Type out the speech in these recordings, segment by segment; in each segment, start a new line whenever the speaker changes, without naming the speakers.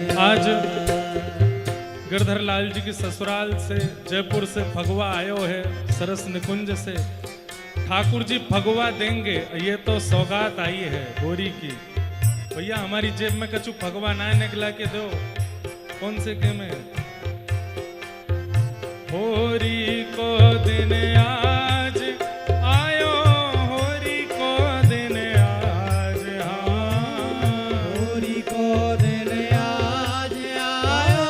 आज गिरधर लाल जी की ससुराल से जयपुर से फगवा आयो है सरस निकुंज से। ठाकुर जी फगवा देंगे, ये तो सौगात आई है गोरी की। भैया हमारी जेब में कछु फगवा ना निकला के दो। कौन से के में होरी को दिन आज आयो, होरी को दिन आज, हाँ
होरी को दिन आज आयो,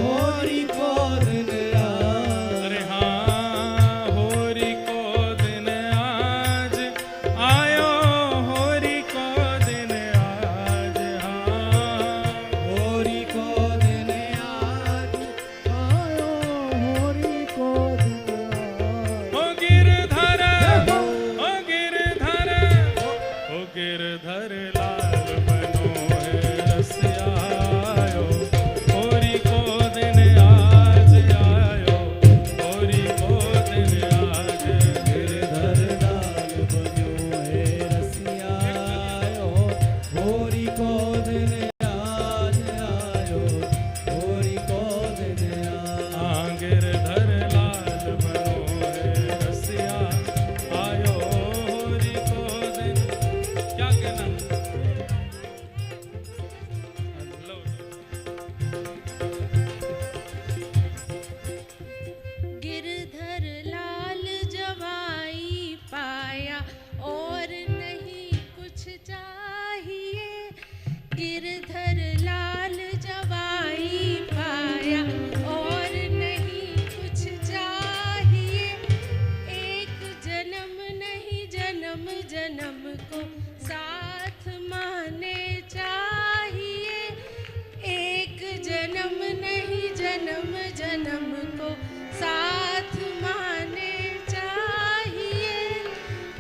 होरी को दिन आज,
अरे हाँ होरी को दिन आज आयो, होरी को दिन आज, हाँ
होरी को दिन आज आयो, होरी को दिन आज।
ओ गिरधर, ओ गिरधर, ओ गिरधर लाल बनो है रसिया आयो, होरी को दिन आज आयो, होरी को दिन आज।
गिरधर लाल बनो है रसिया आयो, होरी को दिन आज आयो, होरी को दिन आज।
हाँ गिरधर लाल बनो है रसिया आयो, होरी को दिन। क्या कहना लो।
गिरधर लाल जवाई पाया और नहीं कुछ चाहिए। गिरधर लाल जवाई पाया और नहीं कुछ चाहिए। एक जन्म नहीं जन्म जन्म को साथ माने चाहिए। एक जन्म नहीं जन्म जन्म को साथ माने चाहिए।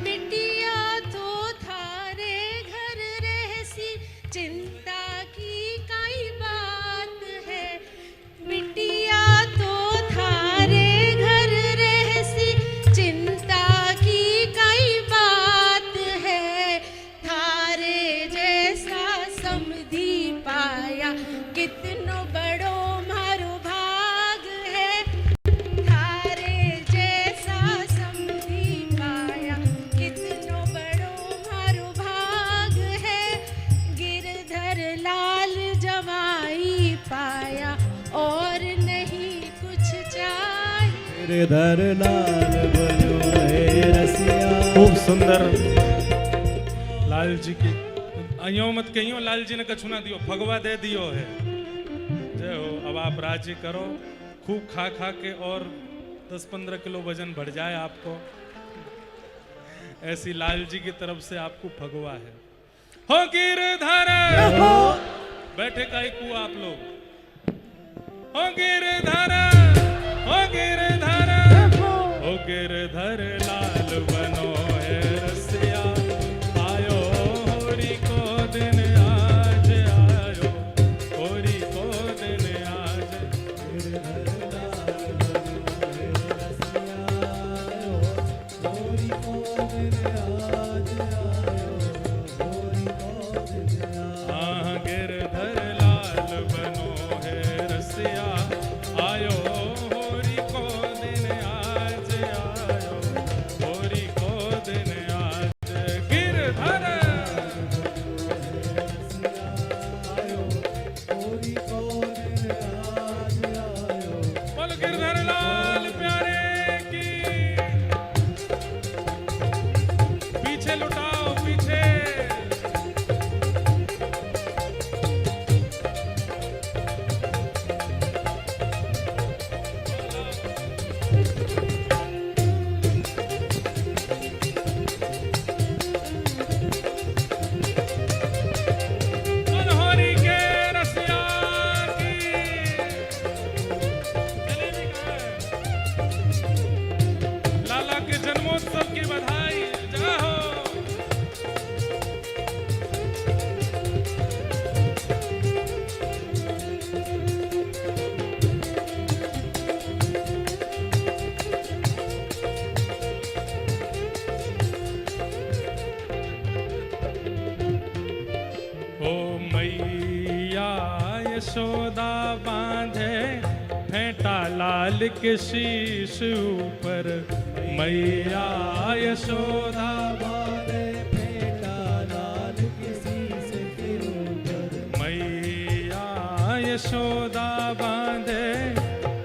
बिटिया तो थारे घर रहसी, चिंता की कई बात है। बिटिया तो थारे घर रहसी, चिंता की कई बात है। थारे जैसा समधी पाया, कितनो बड़ो मारो भाग है। थारे जैसा समधी पाया, कितनो बड़ो मारो भाग है। गिरधर लाल जवाई पाया और नहीं कुछ चाहिए।
गिरधर लाल बनो है रसिया।
खूब सुंदर लाल जी की अयो मत कहियो, लाल जी ने कछु ना दियो, फगवा दे दियो है। जय हो। अब आप राज्य करो, खूब खा खा के और 10-15 किलो वजन बढ़ जाए आपको। ऐसी लाल जी की तरफ से आपको फगवा है। हो गिरधर, बैठे काहे को आप लोग। हो गिरधर, हो गिरधर, हो गिरधर लाल बनो है रसिया आयो, होरी को दिन आज आयो, होरी को दिन आज।
गिरधर लाल बनो है रसिया आयो, होरी को दिन आज आयो, होरी को दिन आज।
हाँ गिरधर लाल बनो है रसिया आयो, होरी को दिन आज आयो, होरी को दिन आज। गिरधर
आयो, होरी को दिन आज आयो।
बोल गिरधर लाल प्यारे की। पीछे लुटाओ पीछे। बोल होरी के रसिया की। जलेबी कहाँ है? यशोदा बांधे फेंटा लाल के शीश ऊपर, मैया यशोदा
बांधे फेंटा लाल के शीश के ऊपर,
मैया यशोदा बांधे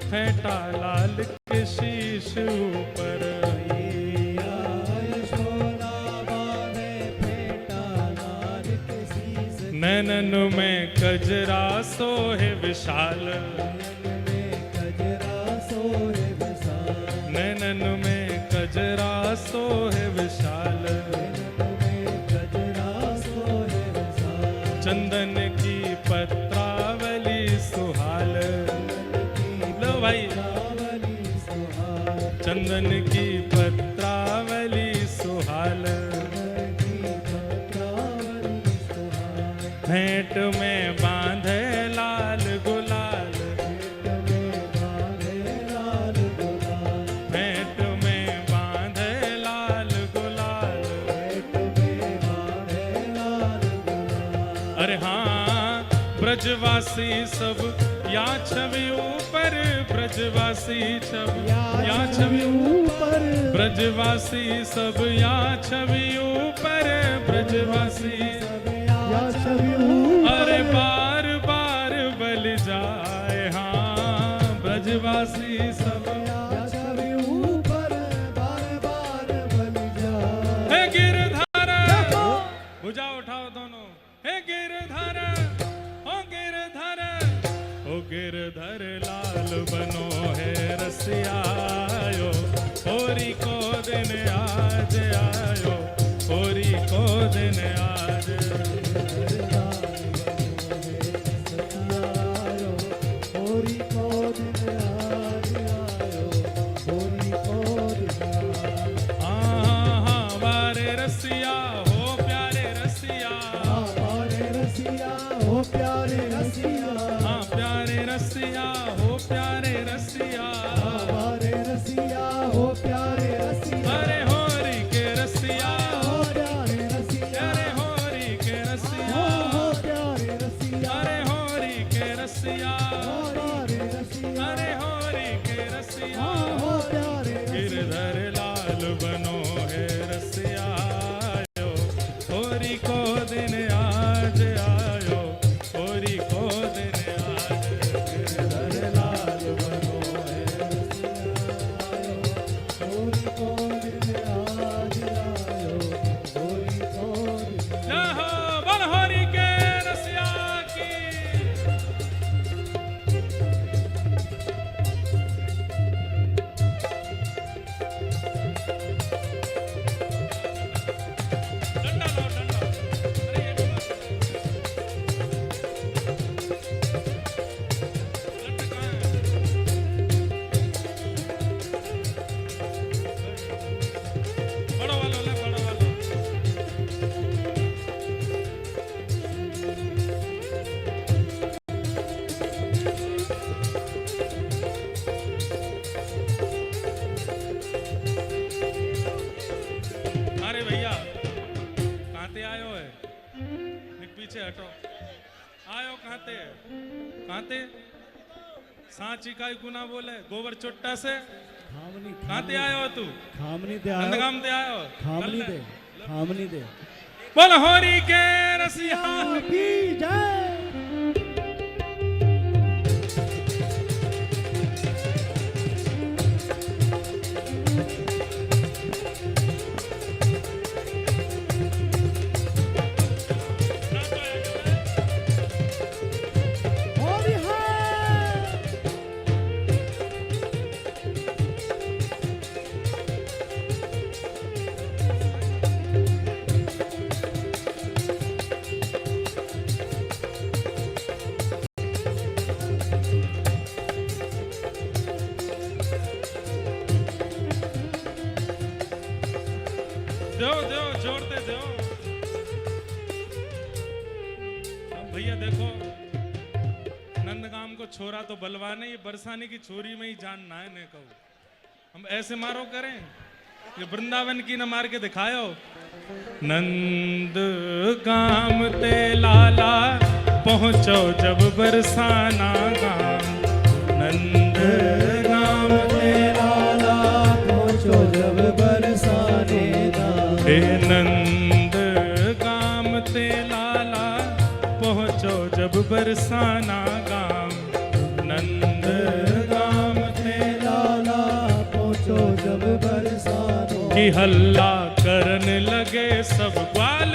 फेंटा लाल के शीश ऊपर,
मैया यशोदा बांधे फेंटा लाल के शीश,
नैनन में कजरा सोहे विशाल, नैनन में कजरा सोहे विशाल, चंदन की पत्रावली सुहाल, लो भाई, चंदन की पत्रावली सुहाल, भेंट में बांधे लाल गुलाल, भेंट में बांधे लाल गुलाल, अरे हाँ ब्रजवासी सब या छवि ऊपर, ब्रजवासी सब या छवि
ऊपर,
ब्रजवासी सब या छवि ऊपर, ब्रजवासी
या छवि ऊपर,
अरे बार बार बल जाए, हाँ ब्रजवासी सब
या छवि ऊपर, बार बार बल जाए।
हे गिरधर, भुजा उठाओ दोनों, हे गिरधर, ओ गिरधर, ओ गिरधर लाल बनो है रसियायो, होरी को दिन आज आयो, होरी को दिन आज,
होरी को दिन आज आयो, होरी को दिन
हाँ बारे रसिया हो प्यारे रसिया,
हमारे रसिया हो प्यारे रसिया,
हाँ प्यारे रसिया हो प्यारे रसिया,
हमारे रसिया हो प्यारे रसिया,
अरे होरी के रसिया,
हो प्यारे रसिया,
अरे होरी के रसिया,
हो प्यारे रसिया,
अरे होरी के रसिया,
हमारे रसिया,
अरे होरी के रसिया,
हो प्यारे
गिरधर लाल बनो है रसिया आयो, होरी को दिन आज आयो, होरी को दिन आज, गिरधर लाल बनो है
होरी को दिन आज आयो, होरी को दिन
जय हो बल होरी के रसिया की। डंडा लो डंडा, अरे ये डंडा। लट कहाँ है? बड़ा वाला ले, बड़ा वाला। अरे भैया कहाँ ते आयो है? निक पीछे हटो, आयो कहाँ ते सांची काई गुना बोले, गोबर चुट्टा से
खामनी
कहाँ ते आयो तू?
खामनी दे आयो,
नंदगाम ते आयो?
खामनी
कल
दे, खामनी दे
बोल होरी के रसिया
की जय। होरी है
दो जोड़ते दो। अब भैया देखो नंदगाम को छोरा तो बलवाने, ये बरसाने की छोरी में ही जान ना है ने कहो। हम ऐसे मारो करें, ये वृंदावन की न मार के दिखायो। नंद गाम ते लाला पहुँचो जब बरसाना गाम नंद गाम
हे लाला पहुँचो जब बरसाने दाम
हे नंद गाम ते लाला पहुँचो जब बरसाना गाम नंद गाम ते
लाला पहुँचो जब बरसानो
की हल्ला करन लगे सब ग्वाल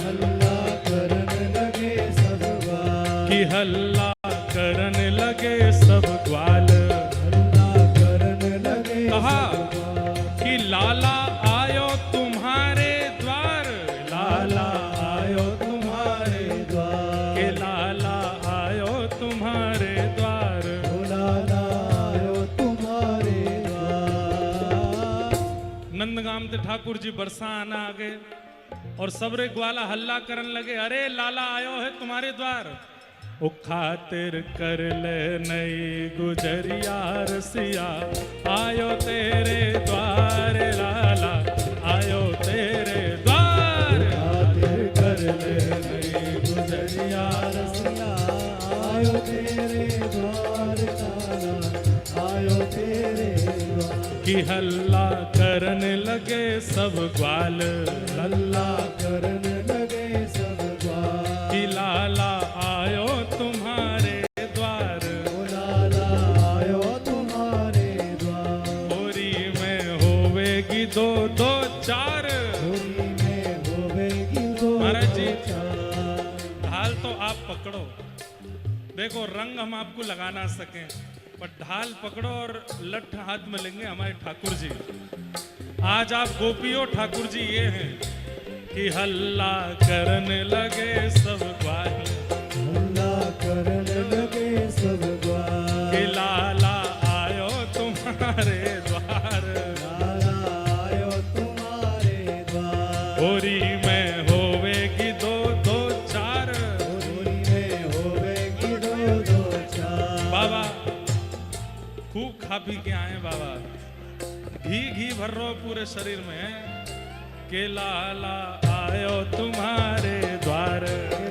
हल्ला करने लगे सब ग्वाल
की हल्ला करन लगे सब ग्वाल
हल्ला करने लगे
कहा
सब ग्वाल।
कि लाला आयो तुम्हारे द्वार लाला आयो तुम्हारे
द्वार
के लाला आयो तुम्हारे द्वार
लाला आयो तुम्हारे द्वार
नंदगाम ते ठाकुर जी बरसान आ गए और सबरे ग्वाला हल्ला करन लगे अरे लाला आयो है तुम्हारे द्वार ओ खातिर कर ले नई गुजरिया रसिया आयो तेरे द्वार लाला आयो तेरे द्वार
खातिर कर ले
नई गुजरिया
रसिया आयो तेरे द्वार लाला आयो तेरे द्वार
की हल्ला करन लगे सब ग्वाल
हल्ला करने लगे सब ग्वाल
कि लाला आयो तुम्हारे द्वार
लाला आयो तुम्हारे द्वार
होरी में होवेगी दो दो चार
होली में होवेगी दो
महाराज जी।
चार
ढाल तो आप पकड़ो देखो रंग हम आपको लगा ना सकें पर ढाल पकड़ो और लठ हाथ में लेंगे हमारे ठाकुर जी आज आप गोपियों ठाकुर जी ये हैं कि हल्ला करने लगे सब ग्वाल
हल्ला करने लगे सब ग्वाल
कि लाला आयो तुम्हारे द्वार
लाला आयो तुम्हारे द्वार
होरी में होवेगी दो दो चार
होली में होवेगी दो दो चार
बाबा खूब खा पी के आए बाबा घी घी भर रो पूरे शरीर में के लाला आयो तुम्हारे द्वार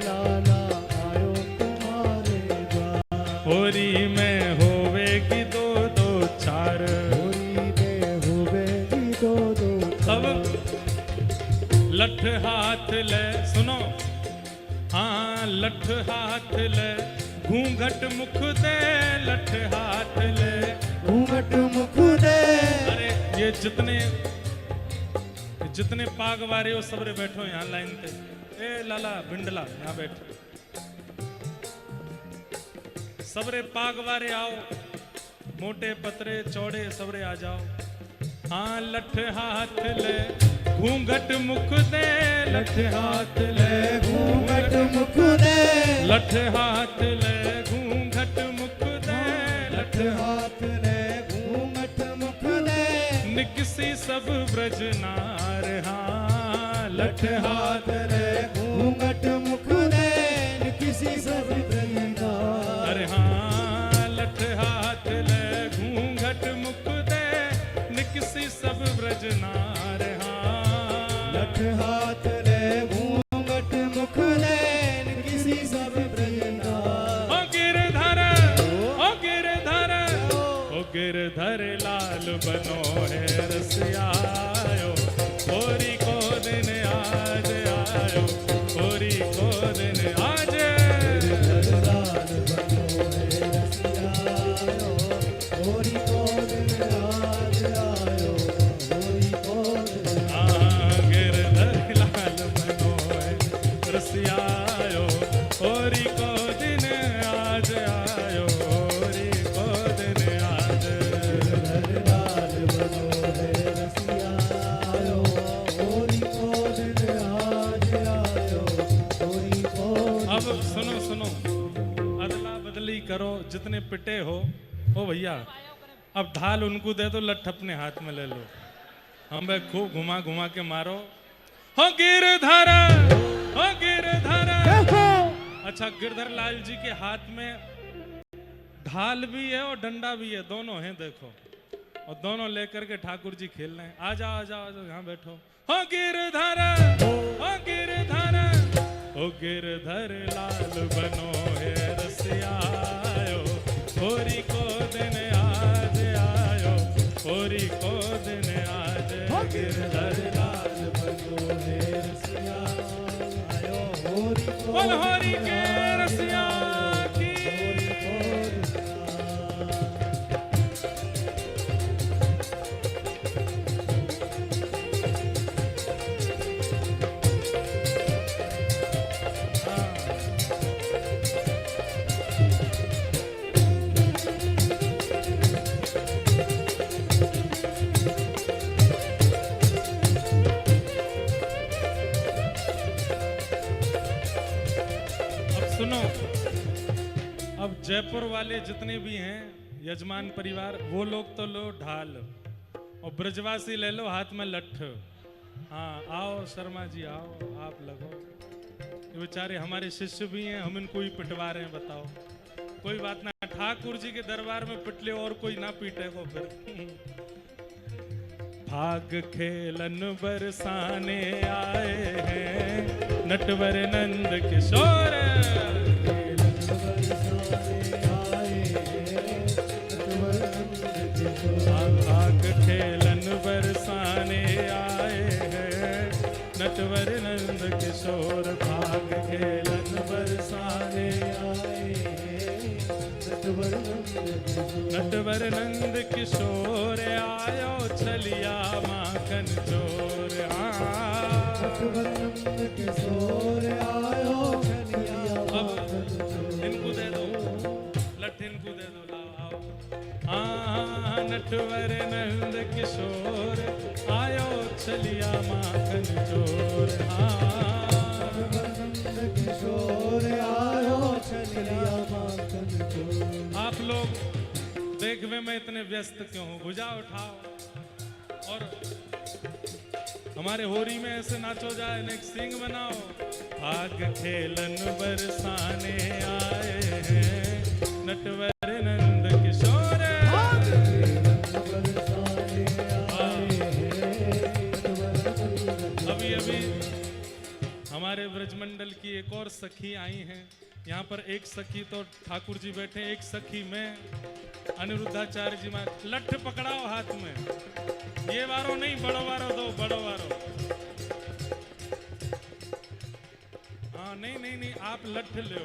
लाला आयो तुम्हारे द्वार
होरी में होवेगी दो दो चार
होली में होवेगी दो दो
अब लठ हाथ ले सुनो हाँ लठ हाथ ले घूंघट मुख दे लठ हाथ ले
घूंघट मुख दे
अरे ये जितने पाग वारे हो सबरे बैठो यहाँ लाइन पे ए लाला बिंडला यहाँ बैठो सबरे पाग वारे आओ मोटे पतरे चौड़े सबरे आ जाओ हाँ लठ हाथ ले घूंघट मुख दे लठ हाथ ले
घूंघट मुख दे
लठ हाथ ले घूंघट मुख दे
लठ हाथ ले घूंघट मुख दे
निकसी सब ब्रज नार हाँ लठ हाथ
ले घूंघट मुख दे किसी सब प्रेमदा
अरे हाँ लठ हाथ ले घूंघट मुख दे निकसी सब ब्रज नार हाँ
लठ हाथ ले घूंघट मुख दे किसी सब प्रेमदा
ओ गिरधर ओ गिरधर ओ गिरधर लाल बनो है रसियायो होरी को दिन आज आयो होरी को दिन आज
लाल बनो है रसियायो होरी को दिन आज आयो होरी को दिन
गिरधर लाल बनो है रसियायो होरी को दिन आज आयो होरी को दिन आज
लाल बनो है रसियायो होरी को दिन आज आयो होरी को
अब सुनो सुनो अदला बदली करो जितने पिटे हो ओ भैया अब ढाल उनको दे दो लठ अपने हाथ में ले लो हम भाई खूब घुमा घुमा के मारो हो गिरधर हो गिरधर अच्छा गिरधर लाल जी के हाथ में ढाल भी है और डंडा भी है दोनों हैं देखो और दोनों लेकर के ठाकुर जी खेल रहे हैं आ जाओ आ जाओ आ जाओ यहाँ बैठो हो गिरधर ओ गिरधर लाल बनो है रसियायो, होरी को दिन आज आयो, होरी को दिन आज। गिरधर लाल बनो है रसियायो, होरी को बोल होरी के रसिया की। सुनो, अब जयपुर वाले जितने भी हैं यजमान परिवार, वो लोग तो लो ढाल और ब्रजवासी ले लो हाथ में लठ। हाँ आओ शर्मा जी आओ, आप लगो। ये बेचारे हमारे शिष्य भी हैं, हम इनको ही पिटवा रहे हैं। बताओ, कोई बात ना, ठाकुर जी के दरबार में पिट ले और कोई ना पीटे को फिर। भाग खेलन बरसाने आए हैं नटवर नंद किशोर, भाग खेलन बरसाने आए हैं नटवर नंद किशोर, भाग खेलन बरसाने आए हैं नटवर नंद किशोर, आयो छलिया माखन चोर। नटवर नंद किशोर आयो छलिया माखन चोर। इनको दे दो लठ, इनको दे दो, लाओ। हाँ नटवर नंद किशोर आयो छलिया माखन चोर। नटवर नंद किशोर आयो छलिया माखन चोर। आप लोग देखने में इतने व्यस्त क्यों हो? भुजा उठाओ और हमारे होरी में ऐसे नाचो जाए, एक सिंग बनाओ। भाग खेलन बरसाने आए हैं नटवर नंद किशोर, अभी अभी हमारे ब्रजमंडल की एक और सखी आई हैं। यहाँ पर एक सखी तो ठाकुर जी बैठे, एक सखी में अनिरुद्धाचार्य जी में। लठ पकड़ाओ हाथ में, ये वारो नहीं, बड़ो वारो दो, बड़ो वारो। हाँ नहीं नहीं नहीं, आप लठ ले।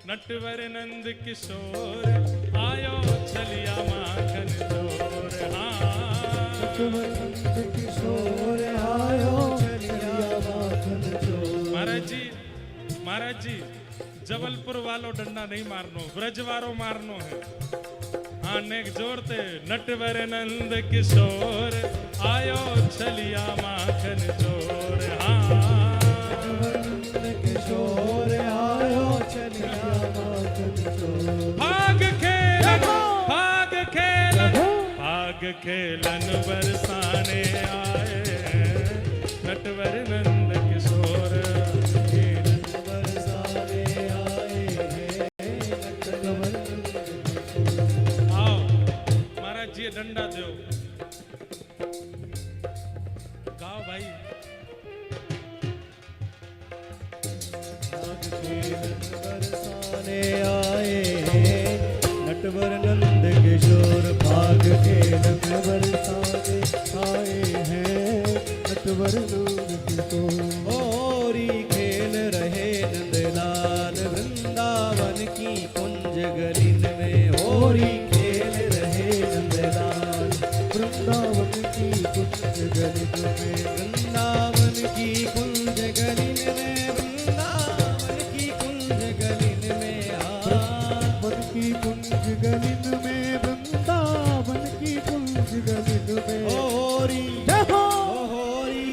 नटवर नंद किशोर आयो छलिया माखन चोर। नटवर नंद किशोर आयो छलिया माखन चोर। महाराज जी जबलपुर वालों डंडा नहीं मारनो, ब्रज वारो मारनो है। हाँ नेक जोरते, नटवर नंद किशोर आयो छलिया माखन चोर। हाँ किशोर आयो छलिया माखन चोर। भाग खेलन, भाग खेलन, भाग खेलन बरसाने आए नटवर नंद किशोर। डंडा दो, गाओ भाई।
बरसाने आए नटवर नंद किशोर, भाग खेलन बरसाने आए हैं नटवर नंद किशोर। होरी खेल रहे नंदलाल वृंदावन की कुंज गलिन में, होरी वृंदावन की कुंज गलिन में, वृंदावन की कुंज गलिन में, वृंदावन की कुंज गलिन में, वृंदावन की कुंज गलिन में, वृंदावन की कुंज गलिन में। होरी होरी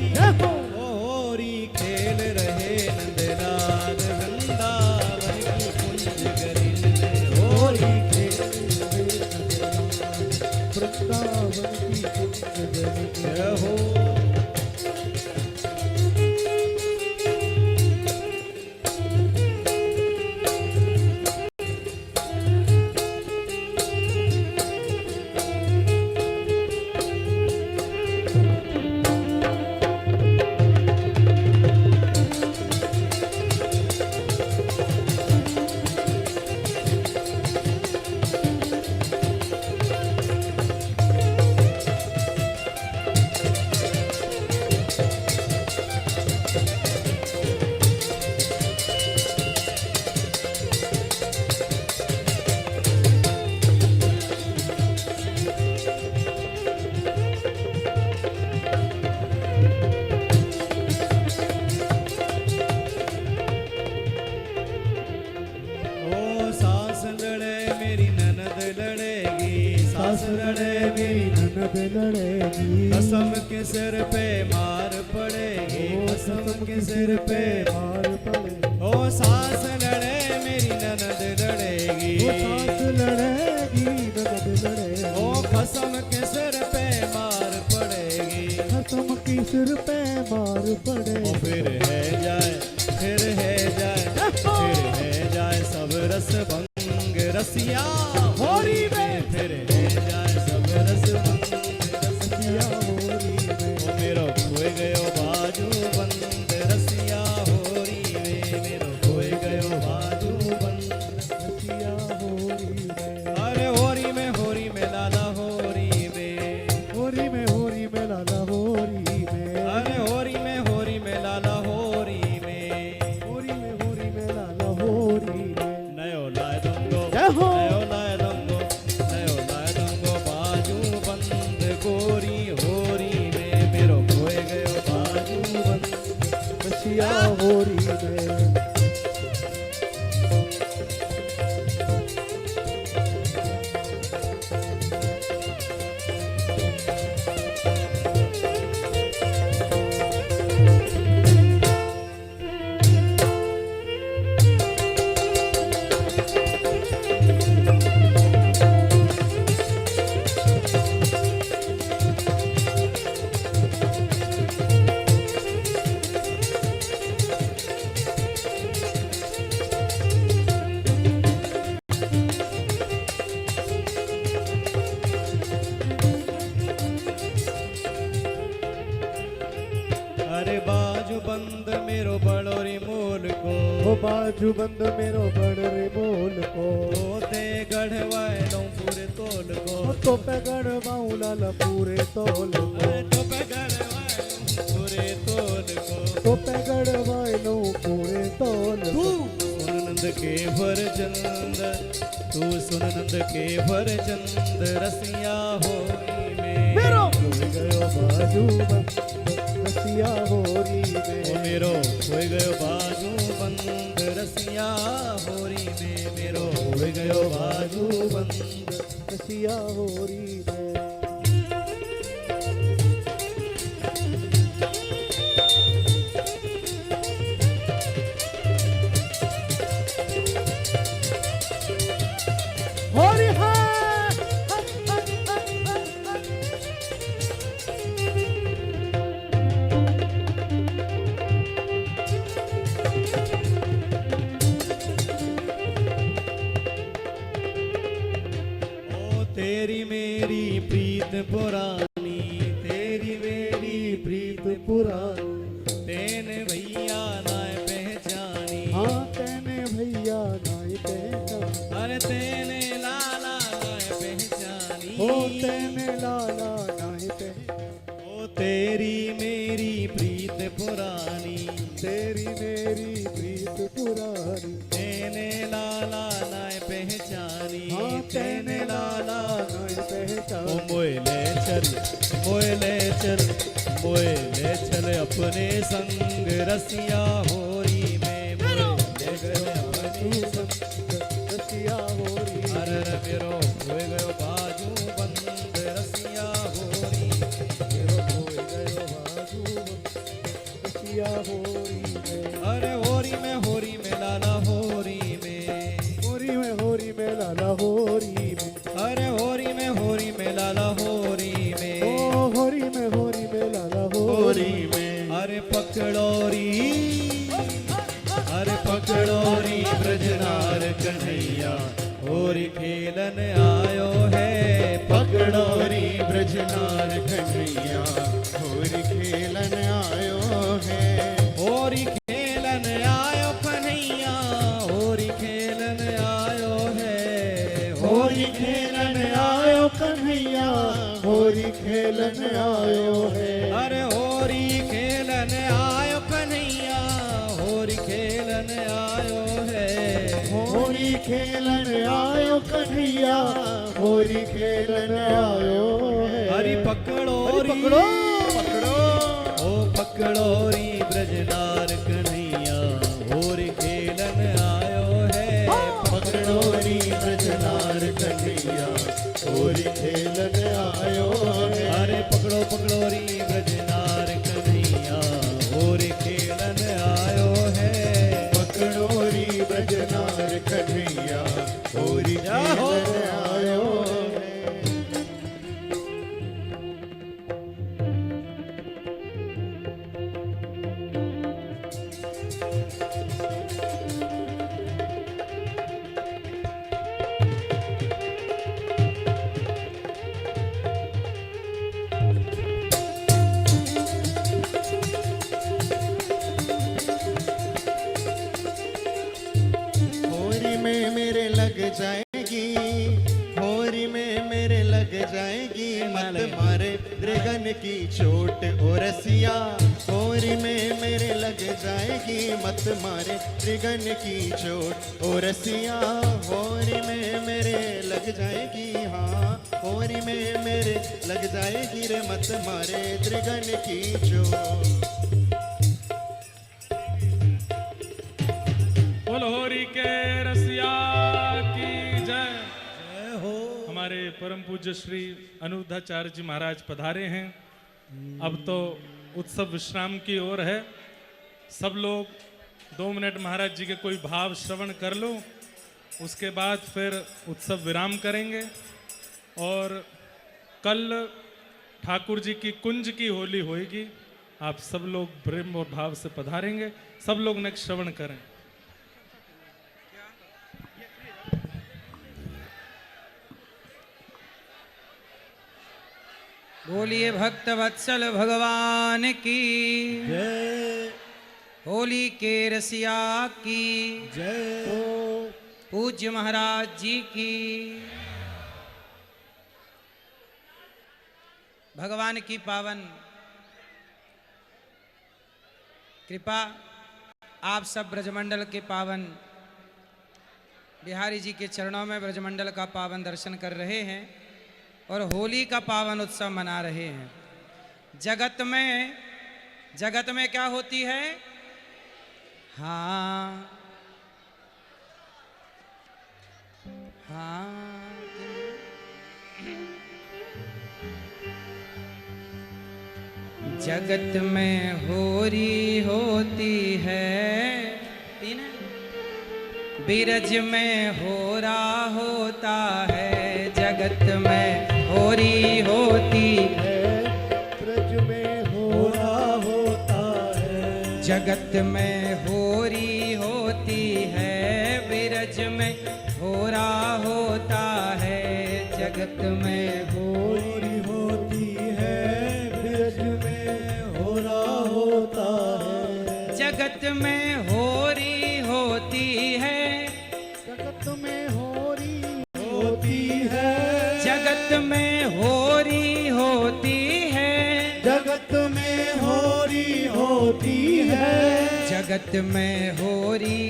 होरी खेल रहे नंदलाल वृंदावन की कुंज गलिन में, होरी खेल रहे वृंदावन की कुंज गलिन में। सास लड़े मेरी ननद लड़ेगी,
कसम के सिर पे मार पड़ेगी, कसम के सिर पे
मार पड़े,
ओ सास लड़े मेरी ननद लड़ेगी,
वो सास लड़ेगी ननद लड़ेगी,
ओ कसम के सिर पे मार पड़ेगी,
कसम की सिर पे मार पड़े,
ओ फिर है जाए, फिर है जाए, फिर है जाए सब रस भंग रसिया होरी में, फिर है जाए सब रस भंग रसिया
होरी में,
ओ मेरो खोए गयो बाजू बंद रसिया होरी में, मेरो खोए गयो बाजू बंद
रसिया होरी में,
अरे होरी में लाला होरी में,
होरी में लाला होरी में,
अरे होरी में लाला होरी में,
होरी में लाला होरी में,
नयो लाए दंगो,
जय हो।
नयो लाए दंगो, नयो लाए दंगो बाजू बंद गोरी होरी में, मेरो खोए गयो बाजू बंद
रसिया होरी में,
अरे बाजू बंद मेरो बड़ोरी मोल को,
वो बाजू बंद मेरो बड़ रे बोल को,
ते गढ़वाए लो पूरे तोल को,
तो पे गढ़वाऊं लाला पूरे तोल को,
अरे तो पे गढ़वाए लो पूरे तोल को,
तो पे गढ़वाए लो पूरे तोल को,
सुन नंद के भरचंद, तू सुन नंद के भरचंद रसिया होरी में,
मेरो खोए गयो बाजू बंद रसिया होरी
ओ
में,
मेरो खोए गयो बाजू बंद रसिया होरी में, मेरो खोए गयो बाजू बंद
रसिया होरी में, होरी है
ओ तेरी मेरी प्रीत पुरानी, तेरी मेरी प्रीत
पुरानी,
तेने भैया नाय पहचानी,
हाँ तेने भैया नाई पहचान,
अरे तेने लाला नाय पहचानी,
हो तेने लाला नाई पहचान,
ओ तेरी मेरी प्रीत पुरानी,
तेरी मेरी प्रीत पुरानी,
तेने लाला नाय पहचानी,
हाँ तेने लाला नाई
ओ
पहचान,
मोयले चल, मोयले चल, मोयले चल अपने संग रसिया होरी में, मोयले गयो अपने संग
रसिया होरी में,
अरे रे मेरो खोए गयो बाजू बंद रसिया होरी,
मेरो खोए गयो बाजू रसिया होरी में,
अरे होरी में लाला होरी में,
होरी में लाला होरी में,
अरे होरी में लाला होरी में,
ओ होरी में लाला होरी में,
अरे पकड़ोरी, अरे पकड़ोरी ब्रजनार कन्हैया होरी खेलन आयो है, पकड़ोरी ब्रजनार कन्हैया होरी खेलन आयो है, होरी खेलन आयो कन्हैया, होरी खेलन आयो है, होरी खेलन आयो
कन्हैया होरी खेलन आयो है,
अरे होरी खेलन आयो कन्हैया, होरी खेलन आयो है,
होरी खेलन आयो कन्हैया होरी खेलन आयो है,
हरि पकड़ो
अरे
री,
पकड़ो पकड़ो
ओ पकड़ो री ब्रजनार कन्हैया होरी खेलन आयो है, पकड़ोरी ब्रजनार कन्हैया होरी खेलन आयो है। अरे पकड़ो पकड़ोरी ब्रजनार कन्हैया होरी खेलन आयो है। पकड़ोरी ब्रजनार कन्हैया होरी खेलन आयो है। होरी में मेरे लग जाएगी, होरी में मेरे लग जाएगी, मत मारे दृगन की चोट ओ रसिया। होरी में मेरे लग जाएगी, मत मारे दृगन की चोट ओ रसिया। होरी में मेरे लग जाएगी, हाँ होरी में मेरे लग जाएगी रे, मत मारे दृगन की चोट।
बोलो होरी के रसिया की जय।
जय हो।
हमारे परम पूज्य श्री अनिरुद्धाचार्य जी महाराज पधारे हैं। अब तो उत्सव विश्राम की ओर है। सब लोग 2 मिनट महाराज जी के कोई भाव श्रवण कर लो, उसके बाद फिर उत्सव विराम करेंगे। और कल ठाकुर जी की कुंज की होली होगी। आप सब लोग प्रेम और भाव से पधारेंगे। सब लोग ने श्रवण करें।
बोलिए भक्त वत्सल भगवान की
जय
होली के रसिया की
जय हो।
पूज्य महाराज जी की। भगवान की पावन कृपा आप सब ब्रजमंडल के पावन बिहारी जी के चरणों में ब्रजमंडल का पावन दर्शन कर रहे हैं और होली का पावन उत्सव मना रहे हैं। जगत में क्या होती है? हाँ हाँ जगत में होरी होती है, तीन बिरज में होरा होता है। जगत में होरी होती
है ब्रज में होरा होता है।
जगत में होरी होती है, बिरज में होरा होता है। जगत में
होरी होती है ब्रज में होरा होता है।
जगत में होरी होती है,
जगत में होरी होती है।
जगत में होरी होती है।
जगत में होरी होती है।
जगत में होरी,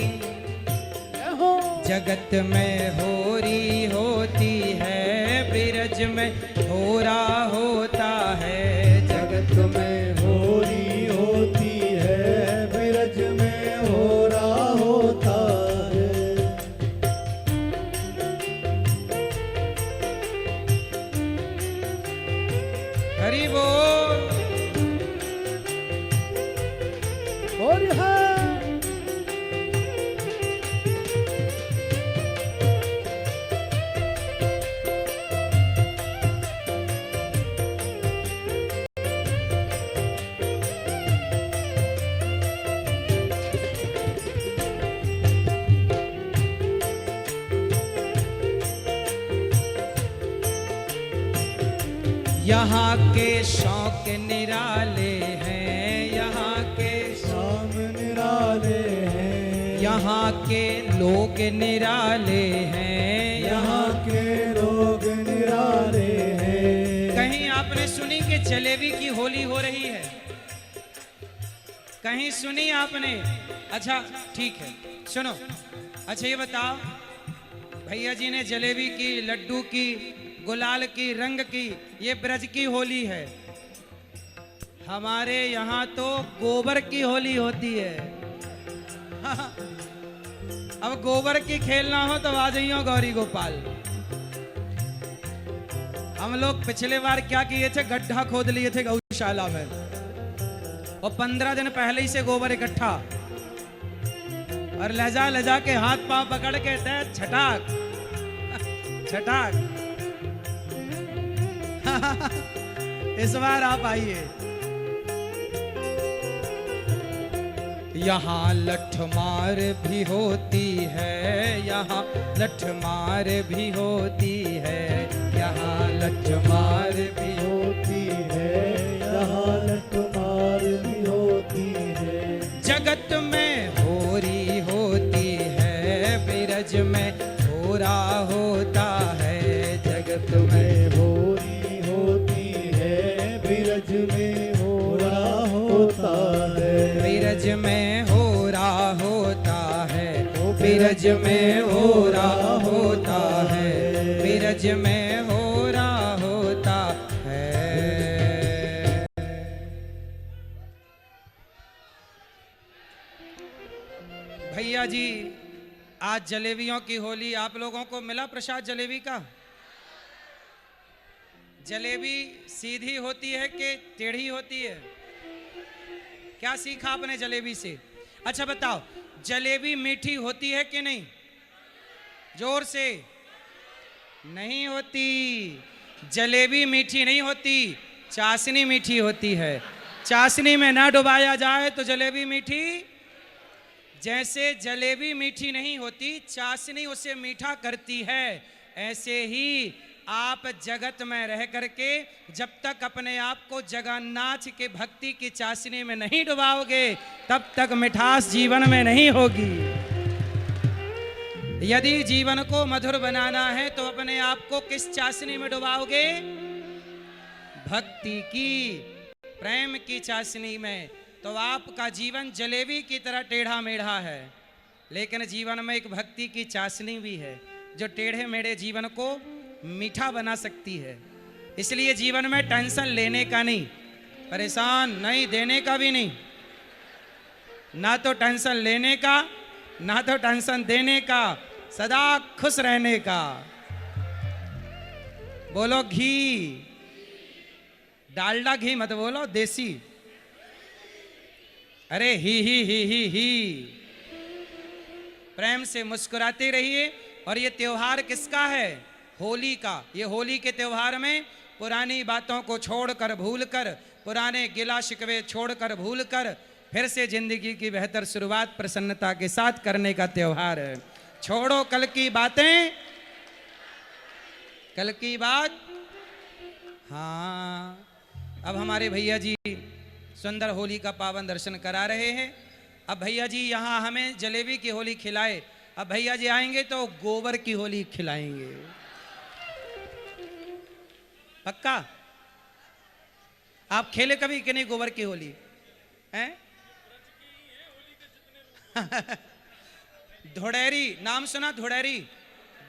हो
जगत में होरी होती है, बिरज में होरा होता है।
जगत में होरी होती है ब्रज में होरा होता है।
हरि बोल।
और है
यहाँ के शौक निराले हैं, यहाँ के
शाम निराले हैं।
यहाँ के लोग निराले हैं।
यहाँ के लोग निराले हैं।
कहीं आपने सुनी कि जलेबी की होली हो रही है? कहीं सुनी आपने? अच्छा ठीक है, सुनो। अच्छा ये बताओ, भैया जी ने जलेबी की, लड्डू की, गुलाल की, रंग की, ये ब्रज की होली है। हमारे यहाँ तो गोबर की होली होती है। अब गोबर की खेलना हो तो आ जाइयो गौरी गोपाल। हम लोग पिछले बार क्या किए थे, गड्ढा खोद लिए थे गौशाला में और 15 दिन पहले ही से गोबर इकट्ठा और ले जा के हाथ पांव पकड़ के दे छटाक छटाक। इस बार आप आइए। यहाँ लठमार भी होती है, यहाँ लठमार भी होती है, यहाँ लठमार भी
होती है, यहाँ लठमार भी होती है।
जगत में होरी होती है, बिरज में होरा होता है। जगत में
होरी होती है, बिरज में होरा होता है।
बिरज में होरा होता है, बिरज में होरा होता है, बिरज में होरा होता है। भैया जी आज जलेबियों की होली, आप लोगों को मिला प्रसाद जलेबी का? जलेबी सीधी होती है कि टेढ़ी होती है? क्या सीखा आपने जलेबी से? अच्छा बताओ, जलेबी मीठी होती है कि नहीं? जोर से। नहीं होती। जलेबी मीठी नहीं होती, चाशनी मीठी होती है। चाशनी में ना डुबाया जाए तो जलेबी मीठी। जैसे जलेबी मीठी नहीं होती, चाशनी उसे मीठा करती है, ऐसे ही आप जगत में रह करके जब तक अपने आप को जगन्नाथ के भक्ति की चाशनी में नहीं डुबाओगे तब तक मिठास जीवन में नहीं होगी। यदि जीवन को मधुर बनाना है तो अपने आप को किस चाशनी में डुबाओगे? भक्ति की, प्रेम की चाशनी में। तो आपका जीवन जलेबी की तरह टेढ़ा मेढ़ा है, लेकिन जीवन में एक भक्ति की चाशनी भी है जो टेढ़े मेढ़े जीवन को मीठा बना सकती है। इसलिए जीवन में टेंशन लेने का नहीं, परेशान नहीं, देने का भी नहीं। ना तो टेंशन लेने का, ना तो टेंशन देने का, सदा खुश रहने का। बोलो घी, डालडा घी मत बोलो, देसी। अरे ही। प्रेम से मुस्कुराते रहिए। और ये त्योहार किसका है? होली का। ये होली के त्योहार में पुरानी बातों को छोड़कर, भूलकर, पुराने गिला शिकवे छोड़कर, भूलकर फिर से जिंदगी की बेहतर शुरुआत प्रसन्नता के साथ करने का त्योहार है। छोड़ो कल की बातें, कल की बात। हाँ, अब हमारे भैया जी सुंदर होली का पावन दर्शन करा रहे हैं। अब भैया जी यहाँ हमें जलेबी की होली खिलाए। अब भैया जी आएंगे तो गोबर की होली खिलाएंगे। पक्का? आप खेले कभी कि नहीं गोबर की होली? हैं? धुड़ेरी नाम सुना? धुड़ेरी,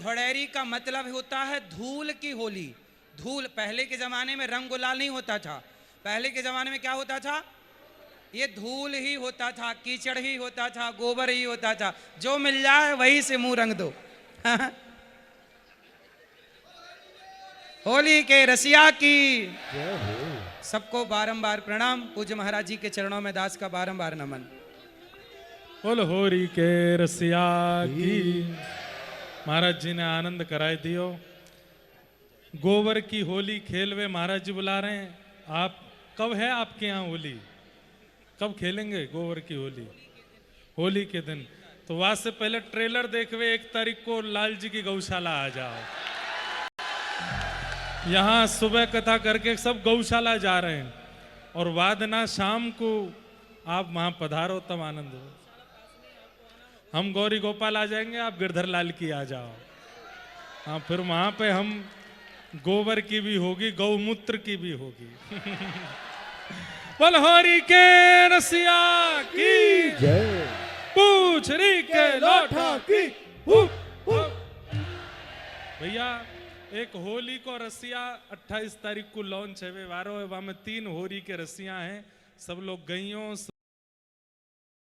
धुड़ेरी का मतलब होता है धूल की होली। धूल, पहले के जमाने में रंग गुलाल नहीं होता था। पहले के जमाने में क्या होता था? ये धूल ही होता था, कीचड़ ही होता था, गोबर ही होता था। जो मिल जाए वही से मुंह रंग दो। होली के रसिया की सबको बारंबार प्रणाम। पूज्य महाराज जी के चरणों में दास का बारंबार नमन।
बोल होली के रसिया की। महाराज जी ने आनंद कराए दियो। गोबर की होली खेलवे महाराज जी बुला रहे हैं। आप कब है आपके यहाँ होली? कब खेलेंगे गोबर की होली? होली के दिन। तो वहां से पहले ट्रेलर देखवे 1 तारीख को लाल जी की गौशाला आ जाओ। यहाँ सुबह कथा करके सब गौशाला जा रहे हैं और वादना शाम को आप वहां पधारो, तब आनंद हो। हम गौरी गोपाल आ जाएंगे, आप गिरधर लाल की आ जाओ। हाँ, फिर वहां पे हम गोबर की भी होगी, गौमूत्र की भी होगी। बलहोरी के रसिया की
जय।
पूछरी के लोठा की। भैया एक होली को रसिया 28 तारीख को लॉन्च है। वारो है, वहां में 3 होली के रसिया हैं। सब लोग गइयों